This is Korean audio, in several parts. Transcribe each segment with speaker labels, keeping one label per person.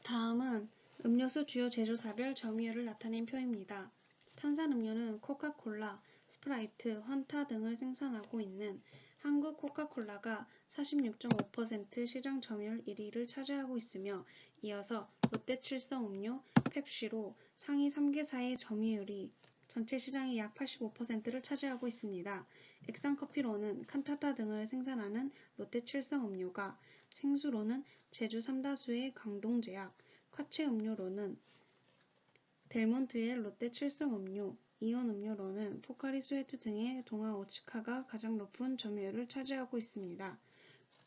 Speaker 1: 다음은 음료수 주요 제조사별 점유율을 나타낸 표입니다. 탄산음료는 코카콜라, 스프라이트, 환타 등을 생산하고 있는 한국 코카콜라가 46.5% 시장 점유율 1위를 차지하고 있으며 이어서 롯데 칠성음료, 펩시로 상위 3개사의 점유율이 전체 시장의 약 85%를 차지하고 있습니다. 액상커피로는 칸타타 등을 생산하는 롯데 칠성음료가, 생수로는 제주 삼다수의 광동제약, 화채음료로는 델몬트의 롯데 칠성음료, 이온음료로는 포카리 스웨트 등의 동아 오츠카가 가장 높은 점유율을 차지하고 있습니다.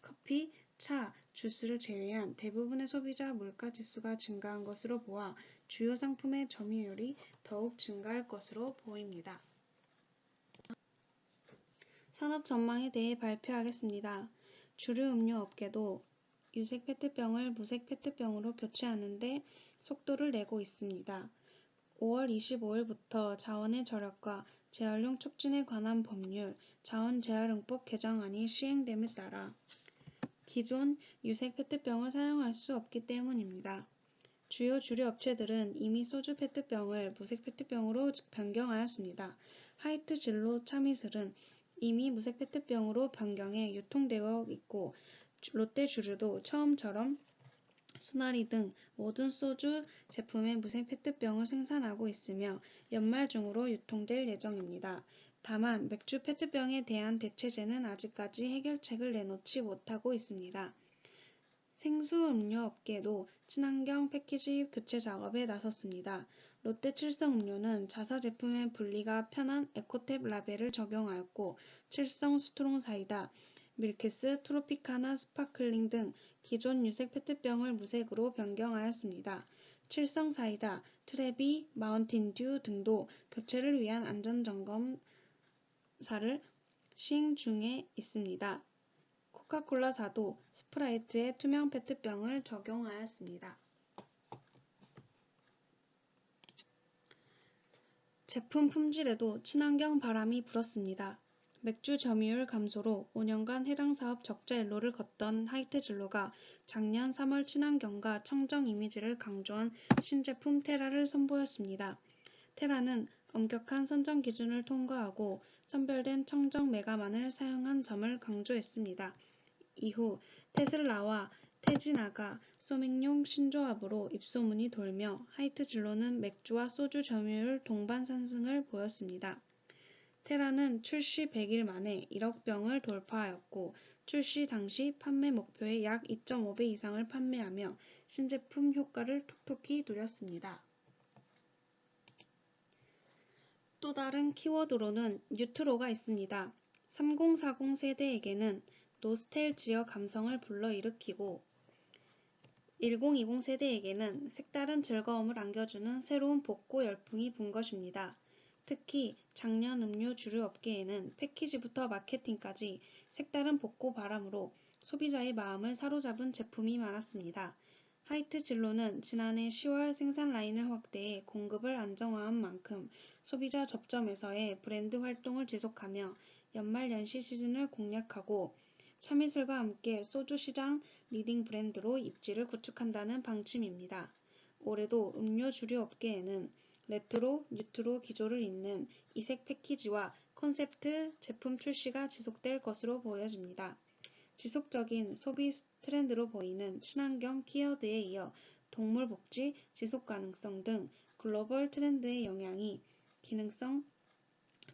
Speaker 1: 커피, 차, 주스를 제외한 대부분의 소비자 물가지수가 증가한 것으로 보아 주요 상품의 점유율이 더욱 증가할 것으로 보입니다. 산업 전망에 대해 발표하겠습니다. 주류 음료 업계도 유색 페트병을 무색 페트병으로 교체하는 데 속도를 내고 있습니다. 5월 25일부터 자원의 절약과 재활용 촉진에 관한 법률, 자원재활용법 개정안이 시행됨에 따라 기존 유색 페트병을 사용할 수 없기 때문입니다. 주요 주류 업체들은 이미 소주 페트병을 무색 페트병으로 변경하였습니다. 하이트 진로 참이슬은 이미 무색 페트병으로 변경해 유통되어 있고 롯데주류도 처음처럼 수나리 등 모든 소주 제품의 무색 페트병을 생산하고 있으며 연말 중으로 유통될 예정입니다. 다만 맥주 페트병에 대한 대체제는 아직까지 해결책을 내놓지 못하고 있습니다. 생수음료 업계도 친환경 패키지 교체 작업에 나섰습니다. 롯데 칠성음료는 자사 제품의 분리가 편한 에코탭 라벨을 적용하였고 칠성 스트롱 사이다, 밀키스, 트로피카나 스파클링 등 기존 유색 페트병을 무색으로 변경하였습니다. 칠성 사이다, 트레비, 마운틴듀 등도 교체를 위한 안전점검사를 시행 중에 있습니다. 코카콜라사도 스프라이트에 투명 페트병을 적용하였습니다. 제품 품질에도 친환경 바람이 불었습니다. 맥주 점유율 감소로 5년간 해당 사업 적자 일로를 걷던 하이트 진로가 작년 3월 친환경과 청정 이미지를 강조한 신제품 테라를 선보였습니다. 테라는 엄격한 선정 기준을 통과하고 선별된 청정 메가만을 사용한 점을 강조했습니다. 이후 테슬라와 테지나가 소맥용 신조합으로 입소문이 돌며 하이트 진로는 맥주와 소주 점유율 동반 상승을 보였습니다. 테라는 출시 100일 만에 1억 병을 돌파하였고 출시 당시 판매 목표의 약 2.5배 이상을 판매하며 신제품 효과를 톡톡히 누렸습니다. 또 다른 키워드로는 뉴트로가 있습니다. 3040 세대에게는 노스텔지어 감성을 불러일으키고 1020 세대에게는 색다른 즐거움을 안겨주는 새로운 복고 열풍이 분 것입니다. 특히 작년 음료 주류 업계에는 패키지부터 마케팅까지 색다른 복고 바람으로 소비자의 마음을 사로잡은 제품이 많았습니다. 하이트 진로는 지난해 10월 생산 라인을 확대해 공급을 안정화한 만큼 소비자 접점에서의 브랜드 활동을 지속하며 연말연시 시즌을 공략하고 참이슬과 함께 소주 시장 리딩 브랜드로 입지를 구축한다는 방침입니다. 올해도 음료 주류 업계에는 레트로, 뉴트로 기조를 잇는 이색 패키지와 콘셉트 제품 출시가 지속될 것으로 보여집니다. 지속적인 소비 트렌드로 보이는 친환경 키워드에 이어 동물 복지, 지속 가능성 등 글로벌 트렌드의 영향이 기능성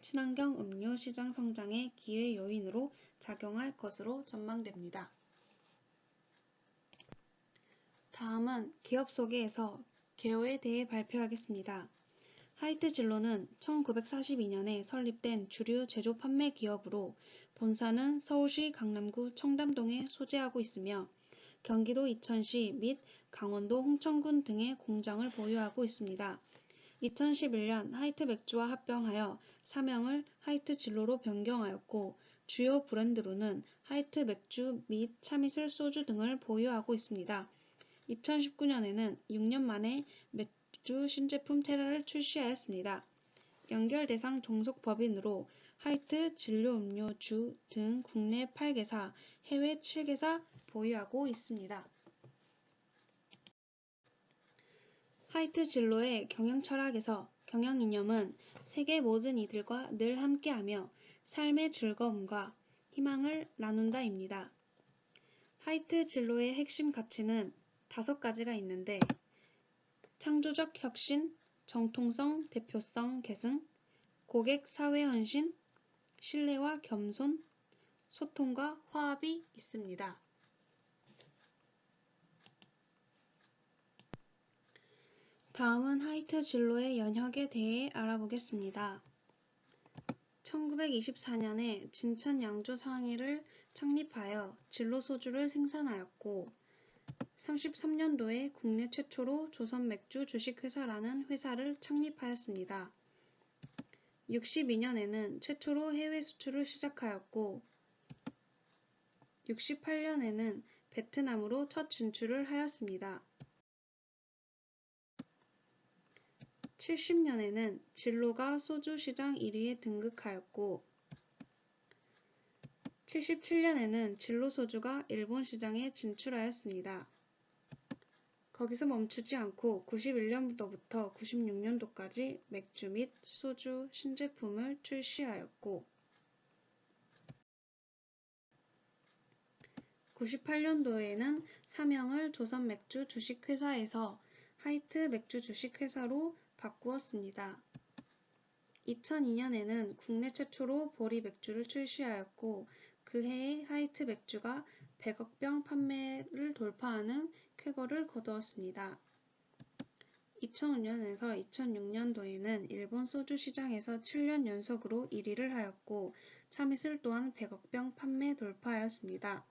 Speaker 1: 친환경 음료 시장 성장의 기회 요인으로 작용할 것으로 전망됩니다. 다음은 기업 소개에서 개요에 대해 발표하겠습니다. 하이트 진로는 1942년에 설립된 주류 제조 판매 기업으로 본사는 서울시 강남구 청담동에 소재하고 있으며 경기도 이천시 및 강원도 홍천군 등의 공장을 보유하고 있습니다. 2011년 하이트 맥주와 합병하여 사명을 하이트 진로로 변경하였고 주요 브랜드로는 하이트 맥주 및 참이슬 소주 등을 보유하고 있습니다. 2019년에는 6년 만에 맥주 신제품 테라를 출시하였습니다. 연결 대상 종속 법인으로 하이트 진로음료주 등 국내 8개사, 해외 7개사 보유하고 있습니다. 하이트 진로의 경영 철학에서 경영 이념은 세계 모든 이들과 늘 함께하며 삶의 즐거움과 희망을 나눈다입니다. 하이트 진로의 핵심 가치는 5가지가 있는데 창조적 혁신, 정통성, 대표성, 계승, 고객 사회 헌신, 신뢰와 겸손, 소통과 화합이 있습니다. 다음은 하이트 진로의 연혁에 대해 알아보겠습니다. 1924년에 진천 양조 상의를 창립하여 진로 소주를 생산하였고 33년도에 국내 최초로 조선맥주 주식회사라는 회사를 창립하였습니다. 62년에는 최초로 해외 수출을 시작하였고 68년에는 베트남으로 첫 진출을 하였습니다. 70년에는 진로가 소주 시장 1위에 등극하였고 77년에는 진로 소주가 일본 시장에 진출하였습니다. 거기서 멈추지 않고 91년도부터 96년도까지 맥주 및 소주 신제품을 출시하였고 98년도에는 사명을 조선맥주 주식회사에서 하이트 맥주 주식회사로 바꾸었습니다. 2002년에는 국내 최초로 보리 맥주를 출시하였고 그 해에 하이트 맥주가 100억 병 판매를 돌파하는 쾌거를 거두었습니다. 2005년에서 2006년도에는 일본 소주 시장에서 7년 연속으로 1위를 하였고 참이슬 또한 100억 병 판매 돌파하였습니다.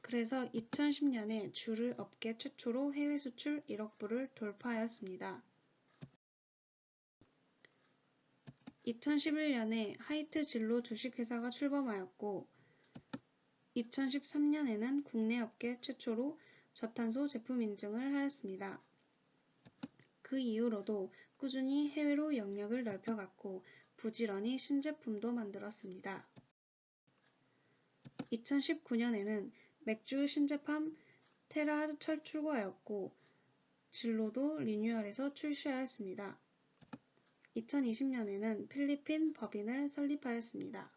Speaker 1: 그래서 2010년에 주를 업계 최초로 해외 수출 1억 불을 돌파하였습니다. 2011년에 하이트 진로 주식회사가 출범하였고 2013년에는 국내 업계 최초로 저탄소 제품 인증을 하였습니다. 그 이후로도 꾸준히 해외로 영역을 넓혀갔고 부지런히 신제품도 만들었습니다. 2019년에는 맥주 신제품 테라 출고하였고 진로도 리뉴얼해서 출시하였습니다. 2020년에는 필리핀 법인을 설립하였습니다.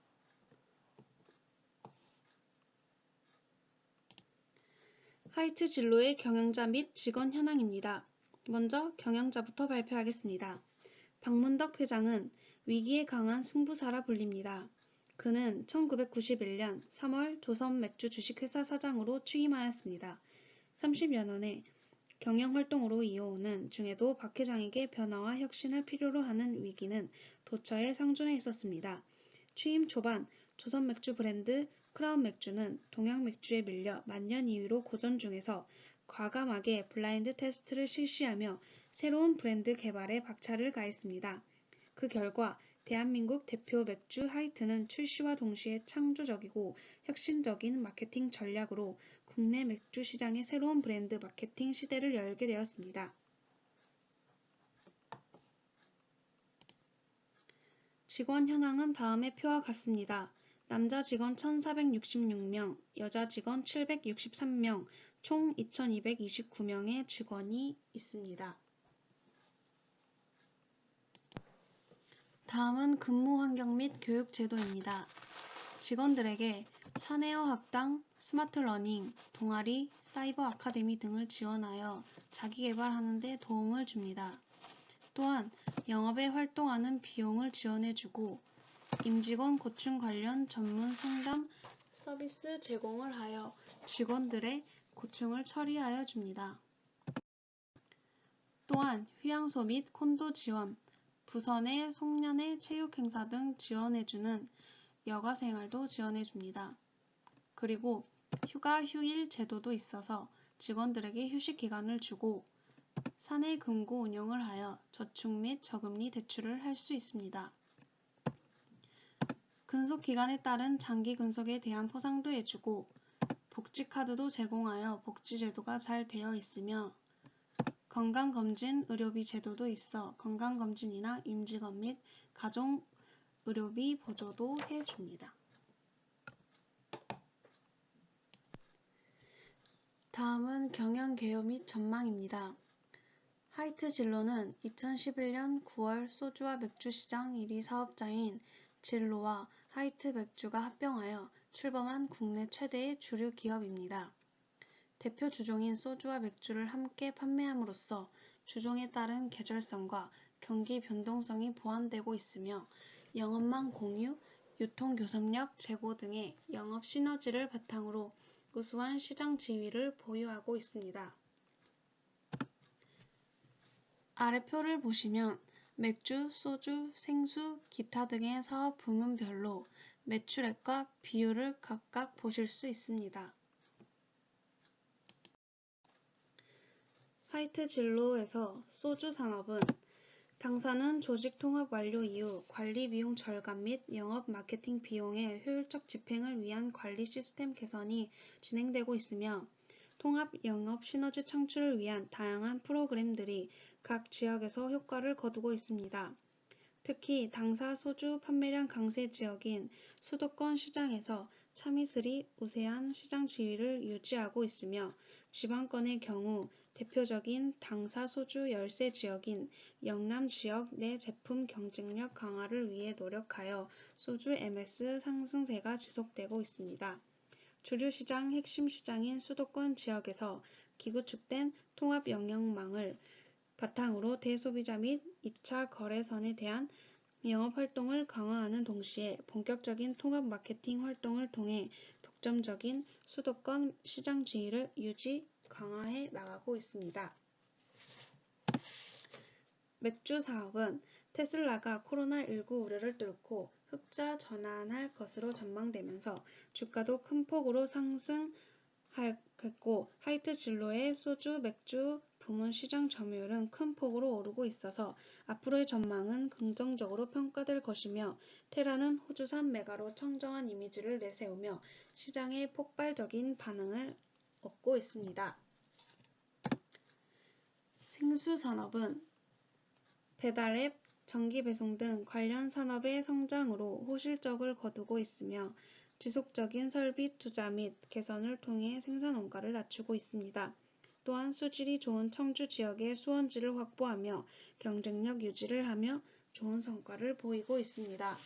Speaker 1: 하이트 진로의 경영자 및 직원 현황입니다. 먼저 경영자부터 발표하겠습니다. 박문덕 회장은 위기에 강한 승부사라 불립니다. 그는 1991년 3월 조선맥주 주식회사 사장으로 취임하였습니다. 30여 년의 경영활동으로 이어오는 중에도 박 회장에게 변화와 혁신을 필요로 하는 위기는 도처에 상존해 있었습니다. 취임 초반 조선맥주 브랜드 크라운맥주는 동양맥주에 밀려 만년 2위로 고전 중에서 과감하게 블라인드 테스트를 실시하며 새로운 브랜드 개발에 박차를 가했습니다. 그 결과 대한민국 대표 맥주 하이트는 출시와 동시에 창조적이고 혁신적인 마케팅 전략으로 국내 맥주 시장의 새로운 브랜드 마케팅 시대를 열게 되었습니다. 직원 현황은 다음의 표와 같습니다. 남자 직원 1,466명, 여자 직원 763명, 총 2,229명의 직원이 있습니다. 다음은 근무 환경 및 교육 제도입니다. 직원들에게 사내어 학당, 스마트 러닝, 동아리, 사이버 아카데미 등을 지원하여 자기개발하는 데 도움을 줍니다. 또한 영업에 활동하는 비용을 지원해주고 임직원 고충 관련 전문 상담 서비스 제공을 하여 직원들의 고충을 처리하여 줍니다. 또한 휴양소 및 콘도 지원, 부서 내 송년회 체육 행사 등 지원해주는 여가 생활도 지원해줍니다. 그리고 휴가 휴일 제도도 있어서 직원들에게 휴식 기간을 주고 사내 금고 운영을 하여 저축 및 저금리 대출을 할 수 있습니다. 근속 기간에 따른 장기 근속에 대한 포상도 해주고 복지카드도 제공하여 복지제도가 잘 되어 있으며 건강검진 의료비 제도도 있어 건강검진이나 임직원 및 가족 의료비 보조도 해줍니다. 다음은 경영 개요 및 전망입니다. 하이트 진로는 2011년 9월 소주와 맥주 시장 1위 사업자인 진로와 하이트 맥주가 합병하여 출범한 국내 최대의 주류 기업입니다. 대표 주종인 소주와 맥주를 함께 판매함으로써 주종에 따른 계절성과 경기 변동성이 보완되고 있으며 영업망 공유, 유통 교섭력 제고 등의 영업 시너지를 바탕으로 우수한 시장 지위를 보유하고 있습니다. 아래 표를 보시면 맥주, 소주, 생수, 기타 등의 사업 부문별로 매출액과 비율을 각각 보실 수 있습니다. 하이트 진로에서 소주 산업은 당사는 조직 통합 완료 이후 관리 비용 절감 및 영업 마케팅 비용의 효율적 집행을 위한 관리 시스템 개선이 진행되고 있으며 통합 영업 시너지 창출을 위한 다양한 프로그램들이 각 지역에서 효과를 거두고 있습니다. 특히 당사 소주 판매량 강세 지역인 수도권 시장에서 참이슬이 우세한 시장 지위를 유지하고 있으며 지방권의 경우 대표적인 당사 소주 열세 지역인 영남 지역 내 제품 경쟁력 강화를 위해 노력하여 소주 MS 상승세가 지속되고 있습니다. 주류시장 핵심 시장인 수도권 지역에서 기구축된 통합 영역망을 바탕으로 대소비자 및 2차 거래선에 대한 영업활동을 강화하는 동시에 본격적인 통합 마케팅 활동을 통해 독점적인 수도권 시장 지위를 유지, 강화해 나가고 있습니다. 맥주 사업은 테슬라가 코로나19 우려를 뚫고 흑자 전환할 것으로 전망되면서 주가도 큰 폭으로 상승했고 하이트 진로의 소주, 맥주 부문 시장 점유율은 큰 폭으로 오르고 있어서 앞으로의 전망은 긍정적으로 평가될 것이며 테라는 호주산 메가로 청정한 이미지를 내세우며 시장의 폭발적인 반응을 얻고 있습니다. 생수 산업은 배달앱, 전기배송 등 관련 산업의 성장으로 호실적을 거두고 있으며 지속적인 설비 투자 및 개선을 통해 생산 원가를 낮추고 있습니다. 또한 수질이 좋은 청주 지역의 수원지를 확보하며 경쟁력 유지를 하며 좋은 성과를 보이고 있습니다.